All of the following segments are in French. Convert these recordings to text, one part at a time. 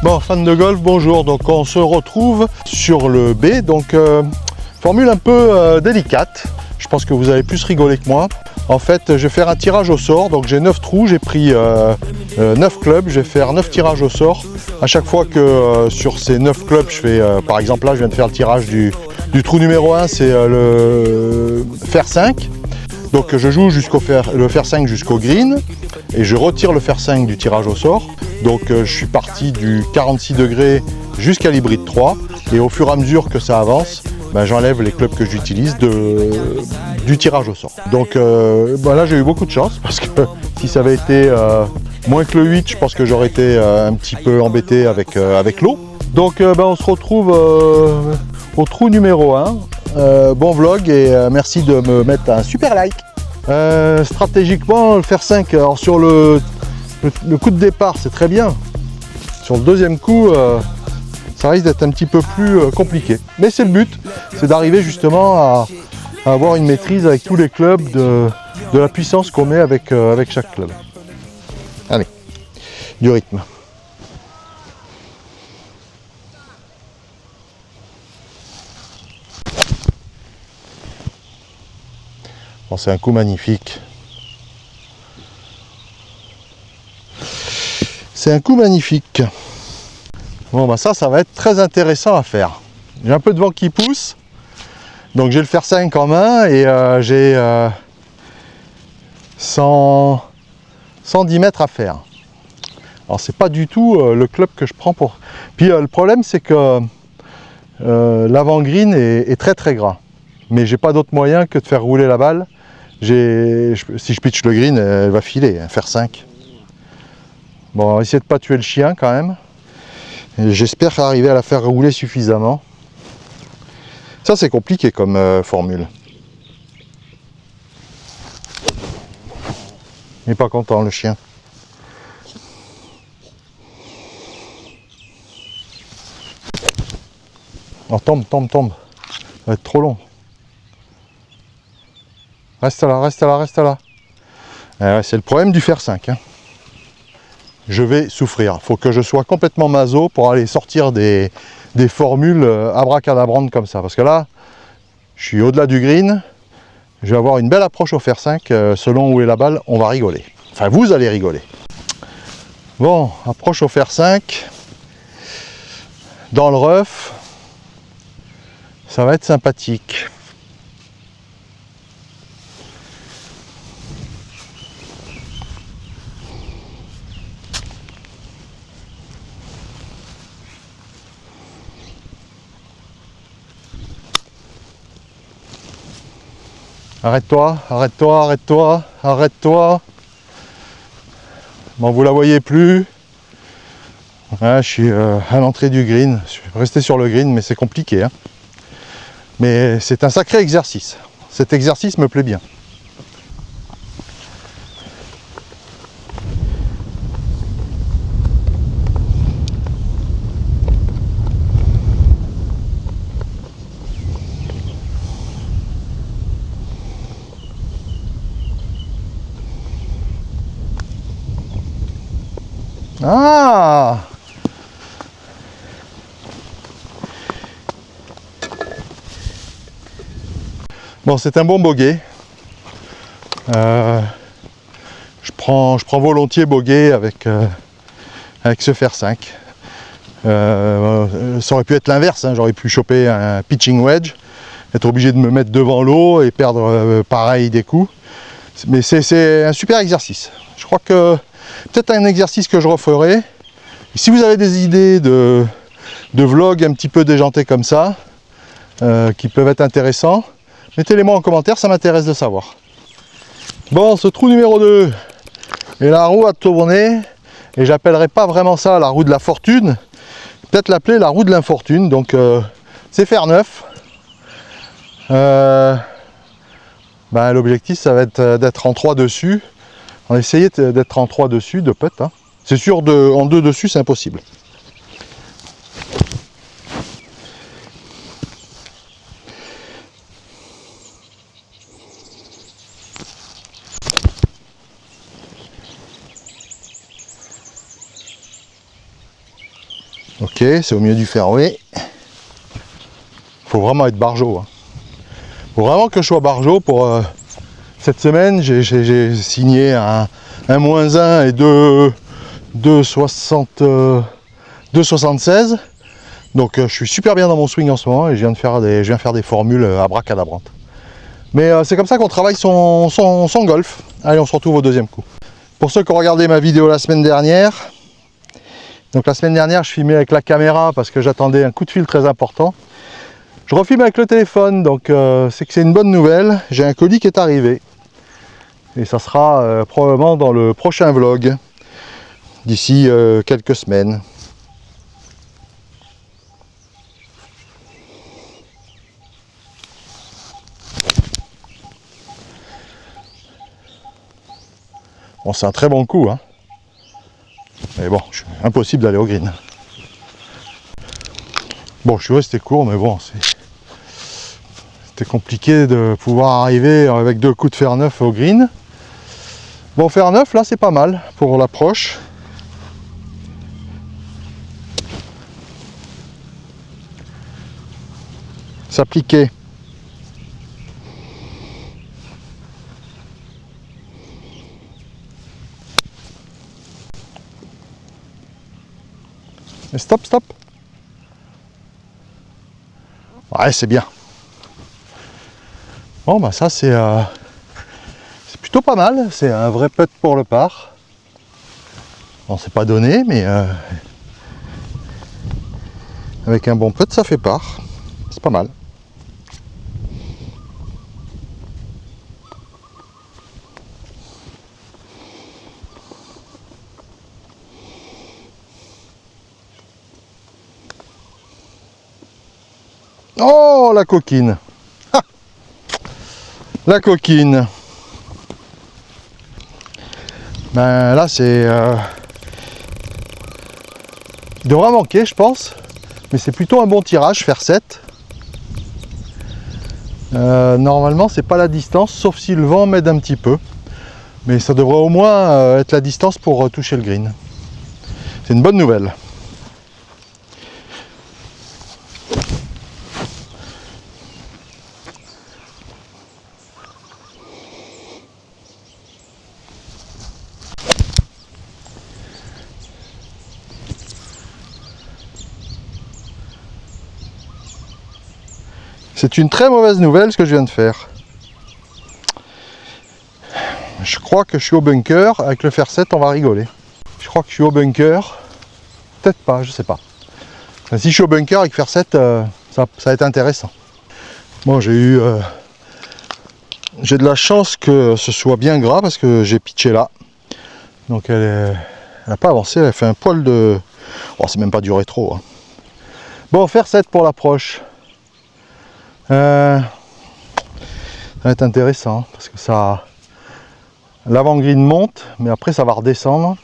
Bon, fans de golf, bonjour. Donc on se retrouve sur le B. Donc formule un peu délicate. Je pense que vous avez plus rigolé que moi. En fait, je vais faire un tirage au sort. Donc j'ai 9 trous, j'ai pris 9 clubs. Je vais faire 9 tirages au sort. À chaque fois que sur ces 9 clubs, je fais, par exemple là, je viens de faire le tirage du trou numéro 1, c'est le fer 5. Donc je joue le fer 5 jusqu'au green et je retire le fer 5 du tirage au sort. Donc je suis parti du 46 degrés jusqu'à l'hybride 3 et au fur et à mesure que ça avance, ben, j'enlève les clubs que j'utilise du tirage au sort. Donc ben là j'ai eu beaucoup de chance parce que si ça avait été moins que le 8, je pense que j'aurais été un petit peu embêté avec l'eau. Donc ben, on se retrouve au trou numéro 1. Bon vlog et merci de me mettre un super like. Stratégiquement, le fer 5, alors sur le coup de départ c'est très bien. Sur le deuxième coup, ça risque d'être un petit peu plus compliqué. Mais c'est le but, c'est d'arriver justement à avoir une maîtrise avec tous les clubs de la puissance qu'on met avec chaque club. Allez, du rythme. Bon, c'est un coup magnifique. C'est un coup magnifique. Bon, bah ça va être très intéressant à faire. J'ai un peu de vent qui pousse. Donc j'ai le fer 5 en main et j'ai 110 mètres à faire. Alors c'est pas du tout le club que je prends pour... Puis le problème c'est que l'avant-green est très très gras. Mais j'ai pas d'autre moyen que de faire rouler la balle. Si je pitch le green, elle va filer, un fer 5. Bon, on va essayer de pas tuer le chien quand même. J'espère arriver à la faire rouler suffisamment. Ça c'est compliqué comme formule. Il n'est pas content le chien. Oh, tombe. Ça va être trop long. Reste là. Ouais, c'est le problème du fer 5. Hein. Je vais souffrir. Il faut que je sois complètement maso pour aller sortir des formules abracadabrantes comme ça. Parce que là, je suis au-delà du green. Je vais avoir une belle approche au fer 5. Selon où est la balle, on va rigoler. Enfin, vous allez rigoler. Bon, approche au fer 5. Dans le rough. Ça va être sympathique. Arrête-toi. Bon, vous la voyez plus. Ouais, je suis à l'entrée du green. Je suis resté sur le green, mais c'est compliqué. Hein. Mais c'est un sacré exercice. Cet exercice me plaît bien. Ah! Bon, c'est un bon bogey. Je prends volontiers bogey avec ce fer 5. Ça aurait pu être l'inverse, hein. J'aurais pu choper un pitching wedge, être obligé de me mettre devant l'eau et perdre pareil des coups. Mais c'est un super exercice. Je crois que peut-être un exercice que je referai. Et si vous avez des idées de vlogs un petit peu déjantés comme ça, qui peuvent être intéressants, mettez-les-moi en commentaire, ça m'intéresse de savoir. Bon, ce trou numéro 2, et la roue a tourné, et j'appellerai pas vraiment ça la roue de la fortune, peut-être l'appeler la roue de l'infortune, donc c'est fer 9. Ben, l'objectif ça va être d'être en 3 dessus, on va essayer d'être en 3 dessus de putt, hein. C'est sûr, en 2 dessus c'est impossible. Ok, c'est au milieu du fairway. Faut vraiment être barjot. Hein. Faut vraiment que je sois barjot pour cette semaine. J'ai signé un -1 et 2,76. Donc je suis super bien dans mon swing en ce moment et je viens faire des formules abracadabrantes. Mais c'est comme ça qu'on travaille son golf. Allez, on se retrouve au deuxième coup. Pour ceux qui ont regardé ma vidéo la semaine dernière, donc la semaine dernière je filmais avec la caméra parce que j'attendais un coup de fil très important. Je refilme avec le téléphone, donc c'est que c'est une bonne nouvelle. J'ai un colis qui est arrivé. Et ça sera probablement dans le prochain vlog, d'ici quelques semaines. Bon, c'est un très bon coup, hein. Mais bon, impossible d'aller au green. Bon, je suis resté court, mais bon, c'était compliqué de pouvoir arriver avec 2 coups de fer neuf au green. Bon, fer neuf, là, c'est pas mal pour l'approche. S'appliquer. Et stop, stop. Ouais, c'est bien. Bon, bah ça, c'est plutôt pas mal. C'est un vrai putt pour le par. Bon, c'est pas donné, mais avec un bon putt, ça fait par. C'est pas mal. Oh, la coquine. Ah, la coquine. Ben là, c'est... il devra manquer, je pense. Mais c'est plutôt un bon tirage, faire 7. Normalement, c'est pas la distance, sauf si le vent m'aide un petit peu. Mais ça devrait au moins être la distance pour toucher le green. C'est une bonne nouvelle. C'est une très mauvaise nouvelle ce que je viens de faire. Je crois que je suis au bunker. Avec le fer 7, on va rigoler. Je crois que je suis au bunker. Peut-être pas, je sais pas. Enfin, si je suis au bunker avec fer 7, ça va être intéressant. Bon, j'ai de la chance que ce soit bien gras parce que j'ai pitché là. Donc elle n'a pas avancé, elle a fait un poil de... Oh, c'est même pas du rétro. Hein. Bon, fer 7 pour l'approche. Ça va être intéressant parce que ça... L'avant-green monte, mais après ça va redescendre.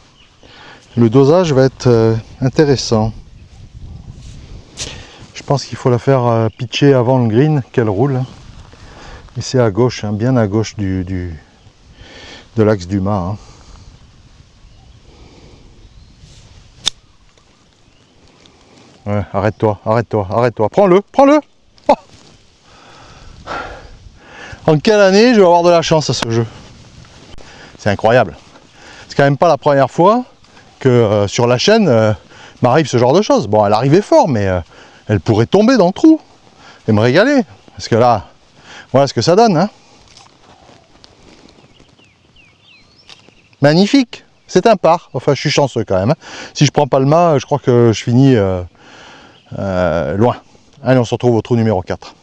Le dosage va être intéressant. Je pense qu'il faut la faire pitcher avant le green, qu'elle roule. Et c'est à gauche, hein, bien à gauche de l'axe du mât. Hein. Ouais, arrête-toi, arrête-toi, arrête-toi. Prends-le, prends-le. Oh, en quelle année je vais avoir de la chance à ce jeu? C'est incroyable. C'est quand même pas la première fois que sur la chaîne m'arrive ce genre de choses. Bon, elle arrivait fort, mais elle pourrait tomber dans le trou et me régaler. Parce que là, voilà ce que ça donne. Hein. Magnifique. C'est un par. Enfin, je suis chanceux quand même. Hein. Si je prends pas le mât, je crois que je finis loin. Allez, on se retrouve au trou numéro 4.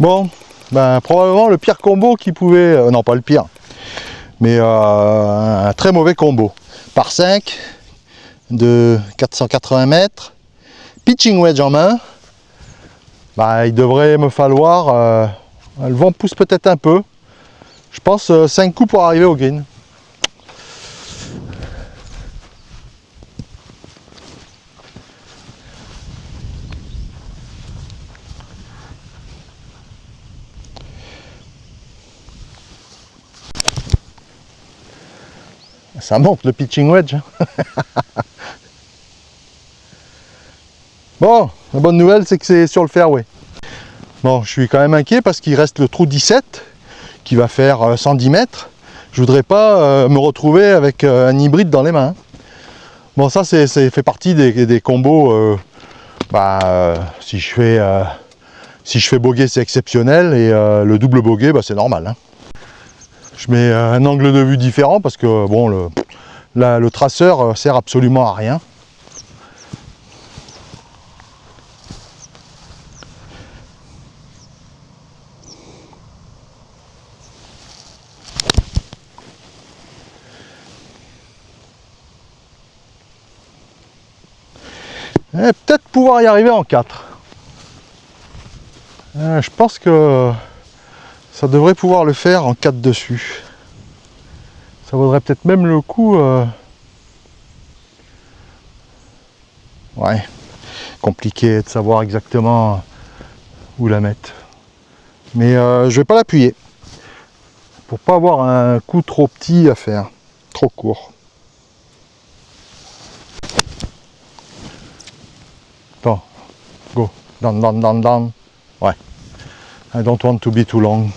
Bon, ben, probablement le pire combo qui pouvait... non, pas le pire, mais un très mauvais combo. Par 5 de 480 mètres, pitching wedge en main, bah, il devrait me falloir... le vent pousse peut-être un peu. Je pense 5 coups pour arriver au green. Ça monte le pitching wedge. Bon, la bonne nouvelle c'est que c'est sur le fairway. Bon, je suis quand même inquiet parce qu'il reste le trou 17 qui va faire 110 mètres. Je voudrais pas me retrouver avec un hybride dans les mains. Bon, ça c'est fait partie des combos. Si je fais bogey, c'est exceptionnel, et le double bogey, c'est normal. Hein. Je mets un angle de vue différent parce que bon, le traceur sert absolument à rien. Et peut-être pouvoir y arriver en 4. Je pense que ça devrait pouvoir le faire en 4 dessus. Ça vaudrait peut-être même le coup. Ouais, compliqué de savoir exactement où la mettre. Mais je vais pas l'appuyer. Pour pas avoir un coup trop petit à faire, trop court. Attends, go, down, down, down, down. Ouais, I don't want to be too long.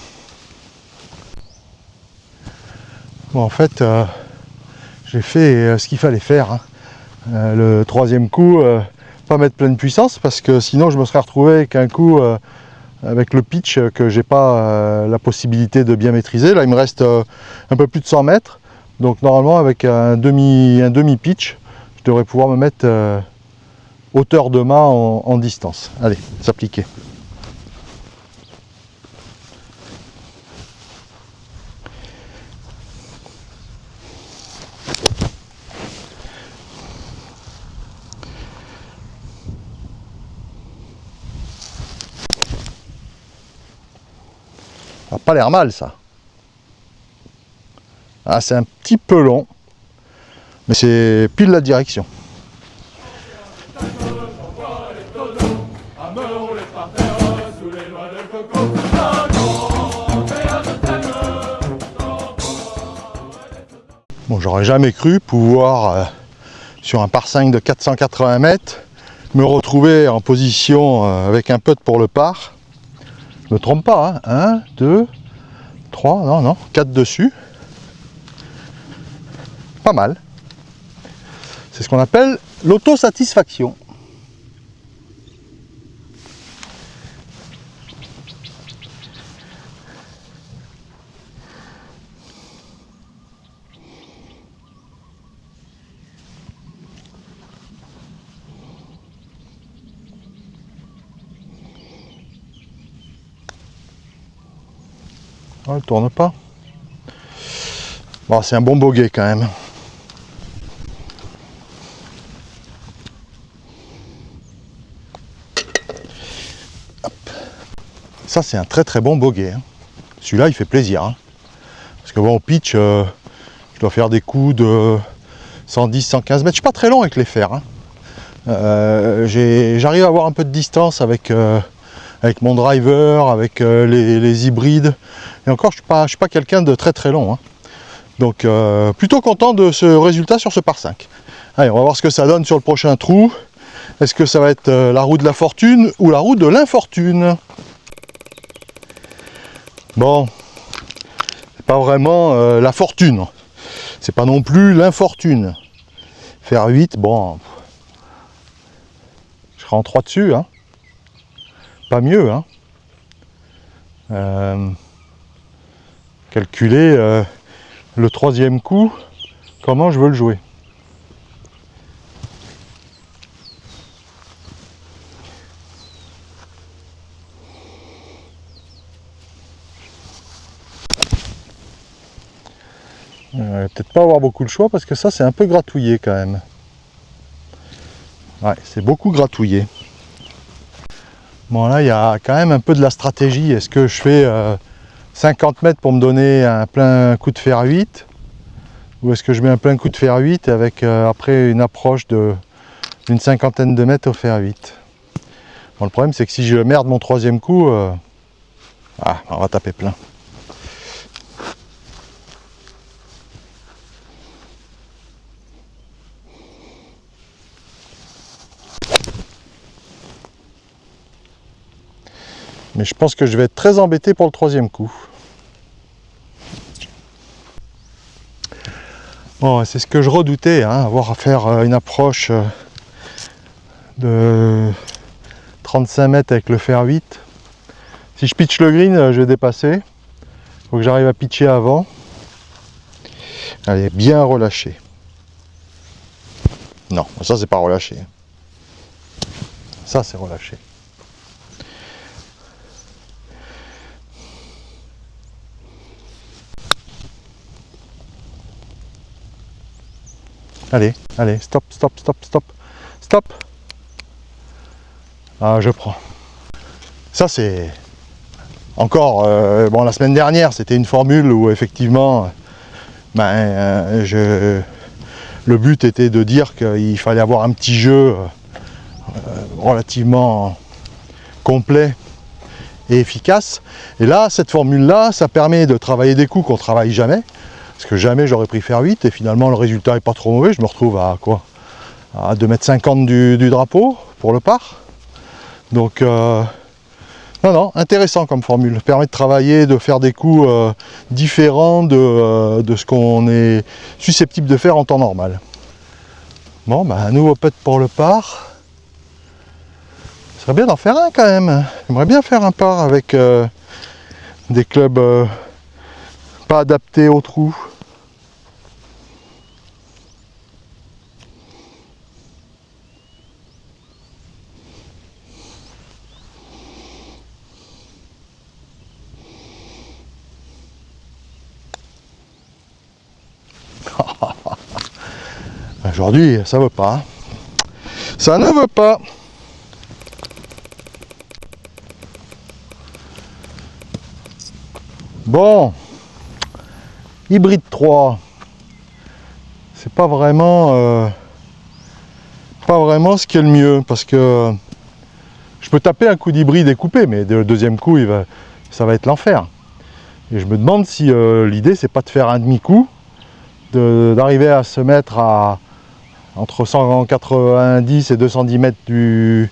Bon, en fait, j'ai fait ce qu'il fallait faire. Hein. Le troisième coup, pas mettre pleine puissance parce que sinon je me serais retrouvé avec un coup avec le pitch que j'ai pas la possibilité de bien maîtriser. Là, il me reste un peu plus de 100 mètres. Donc normalement, avec un demi pitch, je devrais pouvoir me mettre hauteur de main en distance. Allez, s'appliquer. Ça n'a pas l'air mal, ça. Ah, c'est un petit peu long, mais c'est pile la direction. Bon, j'aurais jamais cru pouvoir, sur un par 5 de 480 mètres, me retrouver en position avec un putt pour le par. Je me trompe pas, hein. 1, 2, 3, non, 4 dessus. Pas mal. C'est ce qu'on appelle l'autosatisfaction. Oh, elle tourne pas. Bon, c'est un bon bogey quand même. Hop. Ça, c'est un très très bon bogey. Hein. Celui-là, il fait plaisir. Hein. Parce que bon, au pitch, je dois faire des coups de 110, 115 mètres. Je suis pas très long avec les fers. Hein. J'arrive à avoir un peu de distance avec mon driver, avec les hybrides. Et encore, je suis pas quelqu'un de très très long. Hein. Donc, plutôt content de ce résultat sur ce par 5. Allez, on va voir ce que ça donne sur le prochain trou. Est-ce que ça va être la roue de la fortune ou la roue de l'infortune? Bon, c'est pas vraiment la fortune. C'est pas non plus l'infortune. Faire 8, bon, je serai en 3 dessus. Hein. Pas mieux. Hein. Calculer le troisième coup, comment je veux le jouer. Peut-être pas avoir beaucoup de choix parce que ça c'est un peu gratouillé quand même. Ouais, c'est beaucoup gratouillé. Bon, là il y a quand même un peu de la stratégie. Est-ce que je fais 50 mètres pour me donner un plein coup de fer 8, ou est-ce que je mets un plein coup de fer 8 avec après une approche d'une cinquantaine de mètres au fer 8. Bon, le problème c'est que si je merde mon troisième coup, on va taper plein. Mais je pense que je vais être très embêté pour le troisième coup. Bon, c'est ce que je redoutais, hein, avoir à faire une approche de 35 mètres avec le fer 8. Si je pitch le green, je vais dépasser. Il faut que j'arrive à pitcher avant. Allez, bien relâché. Non, ça c'est pas relâché. Ça c'est relâché. Allez, allez, stop, stop, stop, stop, stop. Ah, je prends. Ça c'est... Encore, bon, la semaine dernière, c'était une formule où effectivement, le but était de dire qu'il fallait avoir un petit jeu relativement complet et efficace. Et là, cette formule-là, ça permet de travailler des coups qu'on ne travaille jamais. Parce que jamais j'aurais pris fer 8 et finalement le résultat n'est pas trop mauvais. Je me retrouve à quoi? À 2,50 m du drapeau pour le par. Donc, non, intéressant comme formule. Permet de travailler, de faire des coups différents de ce qu'on est susceptible de faire en temps normal. Bon, un nouveau putt pour le par. Ce serait bien d'en faire un quand même. J'aimerais bien faire un par avec des clubs pas adaptés au trou. Aujourd'hui, ça veut pas. Ça ne veut pas. Bon, hybride 3, c'est pas vraiment ce qui est le mieux, parce que je peux taper un coup d'hybride et couper, mais le deuxième coup, ça va être l'enfer. Et je me demande si l'idée, c'est pas de faire un demi-coup, d'arriver à se mettre à entre 190 et 210 mètres du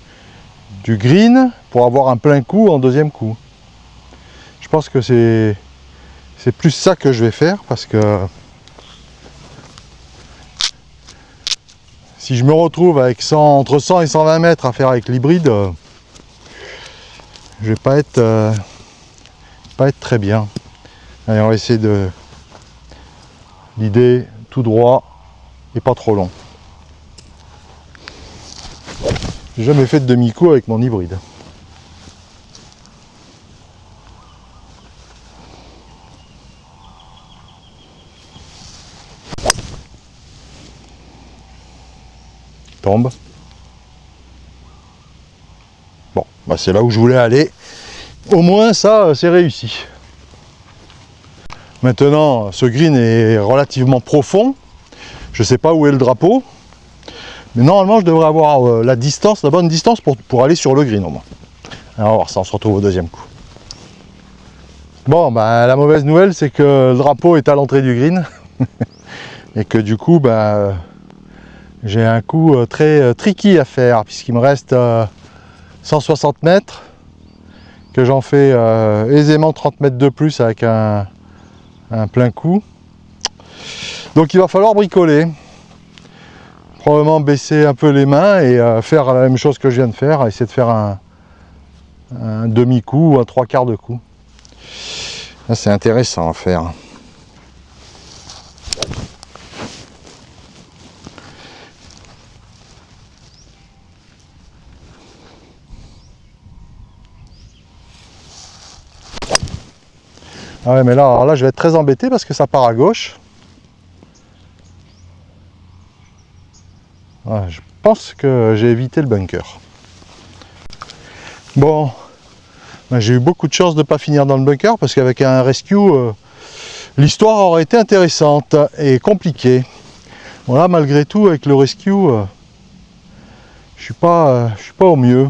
green pour avoir un plein coup en deuxième coup. Je pense que c'est plus ça que je vais faire, parce que si je me retrouve avec entre 100 et 120 mètres à faire avec l'hybride, je vais pas être très bien. Allez, on va essayer de l'idée tout droit et pas trop long. J'ai jamais fait de demi-coup avec mon hybride. Tombe. Bon, c'est là où je voulais aller. Au moins ça, c'est réussi. Maintenant, ce green est relativement profond. Je ne sais pas où est le drapeau. Mais normalement, je devrais avoir la bonne distance pour aller sur le green au moins. Alors, on va voir ça, on se retrouve au deuxième coup. Bon, la mauvaise nouvelle, c'est que le drapeau est à l'entrée du green. Et que du coup, j'ai un coup très tricky à faire, puisqu'il me reste 160 mètres, que j'en fais aisément 30 mètres de plus avec un plein coup. Donc il va falloir bricoler. Probablement baisser un peu les mains et faire la même chose que je viens de faire, essayer de faire un demi-coup ou un trois quarts de coup. C'est intéressant à faire. Ah ouais, mais là, je vais être très embêté parce que ça part à gauche. Ouais, je pense que j'ai évité le bunker. Bon, j'ai eu beaucoup de chance de ne pas finir dans le bunker, parce qu'avec un rescue, l'histoire aurait été intéressante et compliquée. Voilà, malgré tout, avec le rescue, je suis pas au mieux.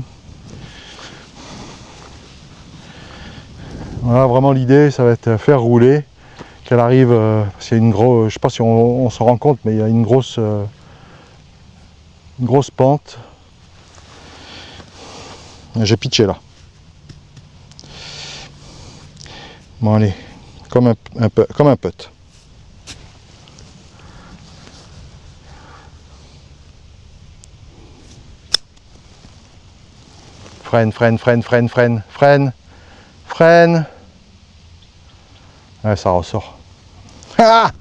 Voilà, vraiment l'idée, ça va être faire rouler, qu'elle arrive, parce qu'il y a une grosse, je sais pas si on se rend compte, mais il y a une grosse pente. J'ai pitché là. Bon allez, comme un putt. Freine. Ouais, ça ressort. Ah,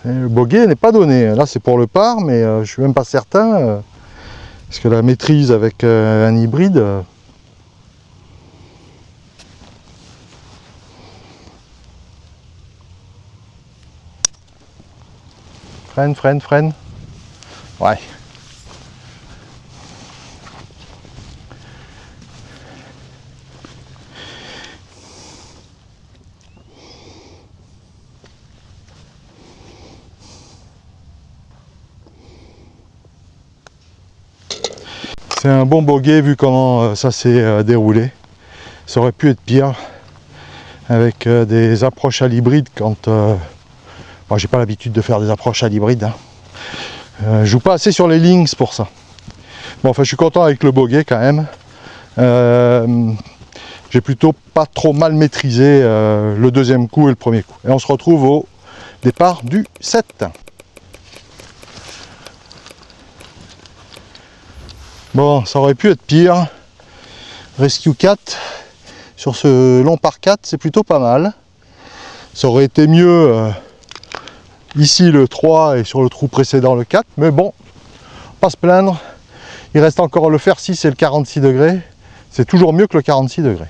le bogey n'est pas donné. Là, c'est pour le par, mais je suis même pas certain. Parce que la maîtrise avec un hybride... Freine. Ouais. C'est un bon bogey vu comment ça s'est déroulé. Ça aurait pu être pire avec des approches à l'hybride quand... Moi, j'ai pas l'habitude de faire des approches à l'hybride. Hein. Je joue pas assez sur les links pour ça. Bon, enfin, je suis content avec le bogey quand même. J'ai plutôt pas trop mal maîtrisé le deuxième coup et le premier coup. Et on se retrouve au départ du 7. Bon, ça aurait pu être pire. Rescue 4 sur ce long par 4, c'est plutôt pas mal. Ça aurait été mieux ici le 3 et sur le trou précédent le 4, mais bon, pas se plaindre. Il reste encore le fer 6 et le 46 degrés. C'est toujours mieux que le 46 degrés.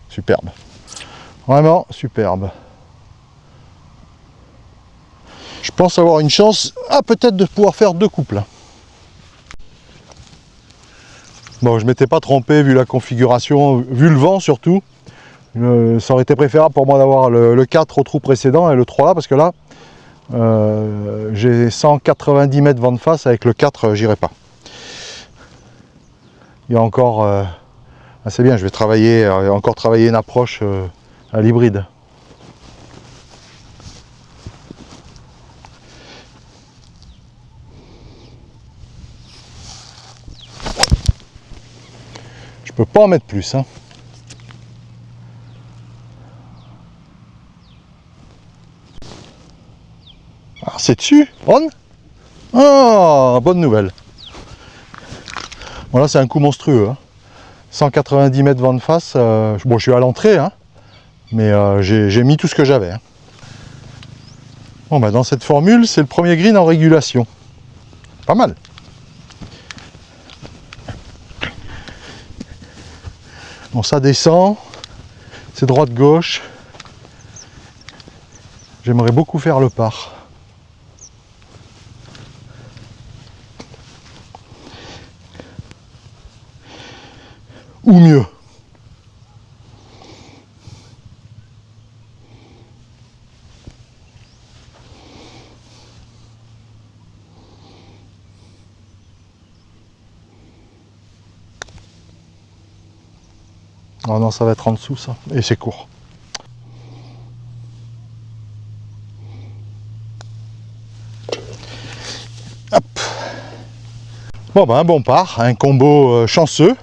Superbe. Vraiment superbe. Je pense avoir une chance, peut-être de pouvoir faire 2 couples. Bon, je m'étais pas trompé vu la configuration, vu le vent surtout. Ça aurait été préférable pour moi d'avoir le 4 au trou précédent et le 3 là, parce que là, j'ai 190 mètres vent de face, avec le 4, j'irai pas. Il y a encore... c'est bien, je vais encore travailler une approche à l'hybride. Je peux pas en mettre plus. Hein. Ah, c'est dessus, on. Oh, bonne nouvelle. Bon, là, c'est un coup monstrueux. Hein. 190 mètres vent de face. Bon, je suis à l'entrée, hein, mais j'ai mis tout ce que j'avais. Hein. Bon, bah, dans cette formule, c'est le premier green en régulation. Pas mal. Bon, ça descend. C'est droite-gauche. J'aimerais beaucoup faire le par. Ou mieux. Oh non, ça va être en dessous ça, et c'est court. Hop. Bon ben un bon par, un combo chanceux.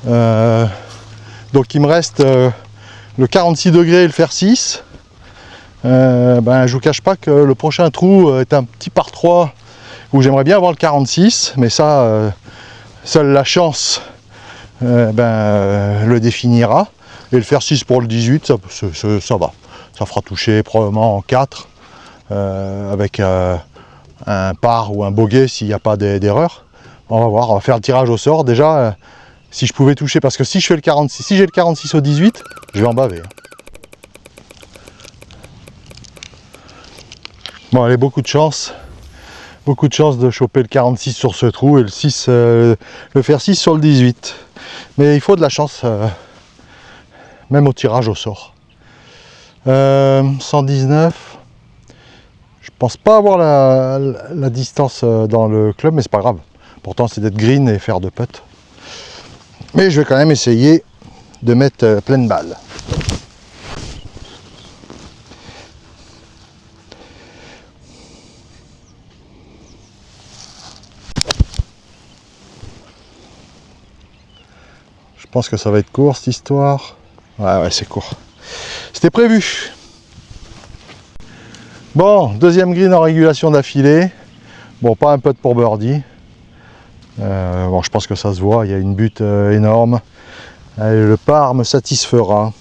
Donc il me reste le 46 degrés et le fer 6. Ben, je vous cache pas que le prochain trou est un petit par 3 où j'aimerais bien avoir le 46, mais ça, seule la chance le définira. Et le fer 6 pour le 18, ça va. Ça fera toucher probablement en 4 avec un par ou un bogey s'il n'y a pas d'erreur. On va voir, on va faire le tirage au sort. Déjà, si je pouvais toucher, parce que si je fais le 46, si j'ai le 46 au 18, je vais en baver. Bon, allez, beaucoup de chance de choper le 46 sur ce trou et le 6, le fer 6 sur le 18. Mais il faut de la chance, même au tirage au sort. 119. Je pense pas avoir la distance dans le club, mais c'est pas grave. Pourtant c'est d'être green et faire de putt. Mais je vais quand même essayer de mettre pleine balle. Je pense que ça va être court cette histoire. Ouais, c'est court. C'était prévu. Bon, deuxième green en régulation d'affilée. Bon, pas un putt pour birdie. Bon, je pense que ça se voit, il y a une butte énorme. Allez, le par me satisfera.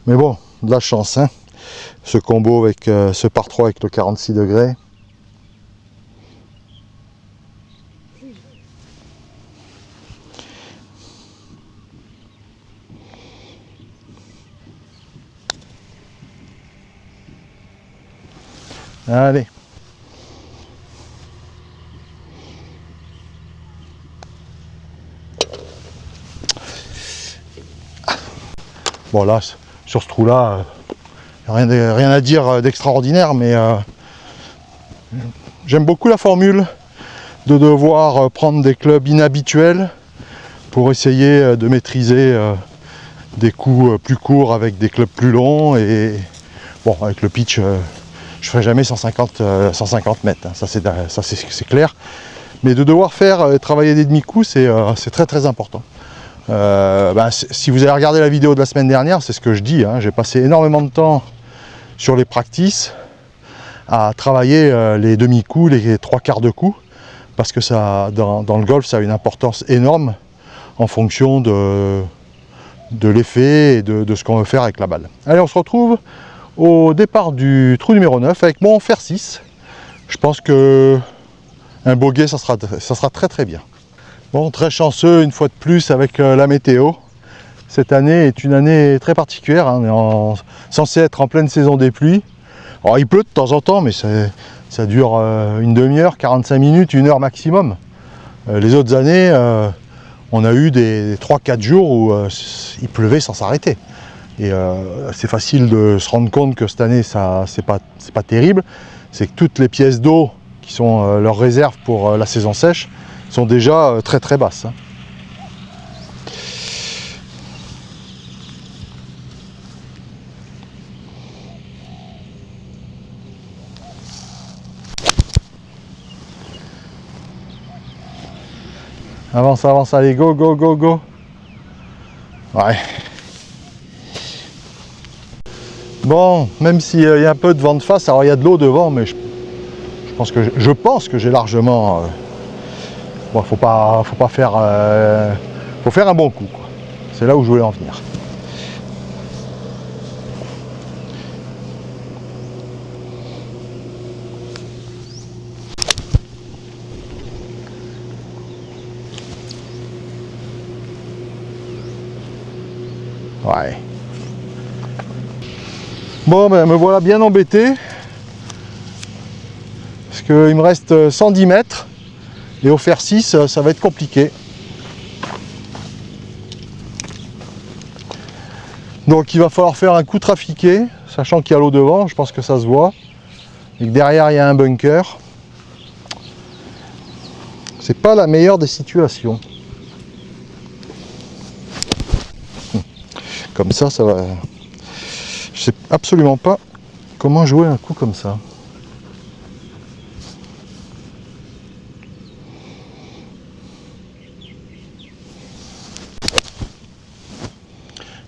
Mais bon, de la chance, hein. Ce combo avec ce par 3 avec le 46 degrés. Allez. Bon là, sur ce trou-là, rien à dire d'extraordinaire, mais j'aime beaucoup la formule de devoir prendre des clubs inhabituels pour essayer de maîtriser des coups plus courts avec des clubs plus longs. Et bon, avec le pitch, je ferai jamais 150 mètres, hein, ça c'est clair. Mais de devoir faire travailler des demi-coups, c'est très très important. Si vous avez regardé la vidéo de la semaine dernière, c'est ce que je dis, hein, j'ai passé énormément de temps sur les practices à travailler les demi-coups, les trois quarts de coups, parce que ça, dans le golf, ça a une importance énorme en fonction de l'effet et de ce qu'on veut faire avec la balle. Allez, on se retrouve au départ du trou numéro 9 avec mon fer 6. Je pense que un bogey, ça sera très très bien. Bon, très chanceux une fois de plus avec la météo. Cette année est une année très particulière, hein. On est censé être en pleine saison des pluies. Alors il pleut de temps en temps, mais ça dure une demi-heure, 45 minutes, 1 heure maximum. Les autres années, on a eu des 3-4 jours où il pleuvait sans s'arrêter. Et c'est facile de se rendre compte que cette année, c'est pas terrible. C'est que toutes les pièces d'eau qui sont leurs réserves pour la saison sèche sont déjà très très basses, hein. Avance, avance, allez, go, go, go, go. Ouais. Bon, même s'il y a un peu de vent de face, alors il y a de l'eau devant, mais je pense que j'ai largement... bon, faut pas faire... faut faire un bon coup, quoi. C'est là où je voulais en venir. Ouais. Bon, ben me voilà bien embêté. Parce qu'il me reste 110 mètres. Et au fer 6, ça va être compliqué. Donc il va falloir faire un coup trafiqué, sachant qu'il y a l'eau devant, je pense que ça se voit. Et que derrière il y a un bunker. C'est pas la meilleure des situations. Comme ça va... Je sais absolument pas comment jouer un coup comme ça.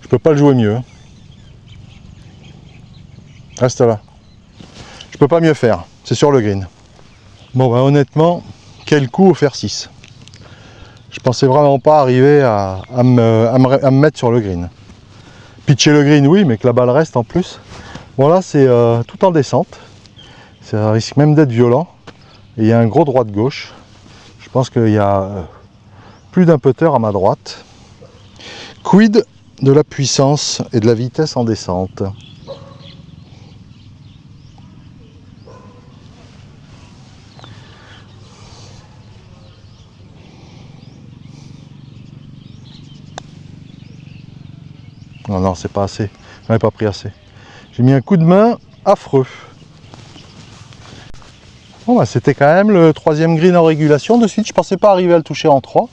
Je peux pas le jouer mieux. Reste là. Je peux pas mieux faire. C'est sur le green. Bon, bah, honnêtement, quel coup au fer 6. Je pensais vraiment pas arriver à me mettre sur le green. Pitcher le green, oui, mais que la balle reste en plus. Bon, là, c'est tout en descente. Ça risque même d'être violent. Et il y a un gros droit de gauche. Je pense qu'il y a plus d'un putter à ma droite. Quid de la puissance et de la vitesse en descente? Non, non, c'est pas assez. J'en ai pas pris assez. J'ai mis un coup de main affreux. Bon, bah, c'était quand même le 3e green en régulation de suite. Je pensais pas arriver à le toucher en 3.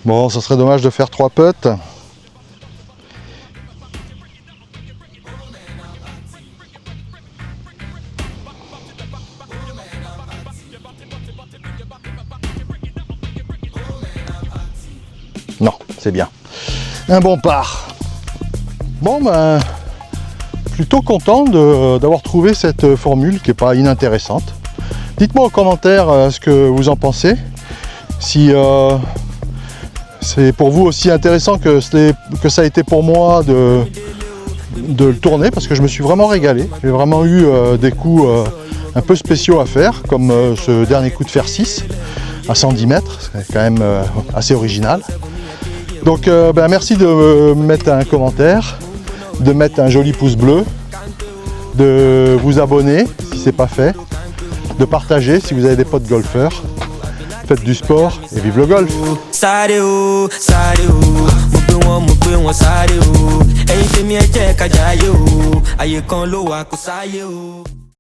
Bon, ça serait dommage de faire 3 putts. Non, c'est bien. Un bon par. Bon, ben, plutôt content d'avoir trouvé cette formule qui n'est pas inintéressante. Dites-moi en commentaire ce que vous en pensez. Si c'est pour vous aussi intéressant que ça a été pour moi de le tourner, parce que je me suis vraiment régalé. J'ai vraiment eu des coups un peu spéciaux à faire, comme ce dernier coup de fer 6 à 110 mètres. C'est quand même assez original. Donc ben, merci de mettre un commentaire, de mettre un joli pouce bleu, de vous abonner si ce n'est pas fait, de partager si vous avez des potes golfeurs. Faites du sport et vive le golf.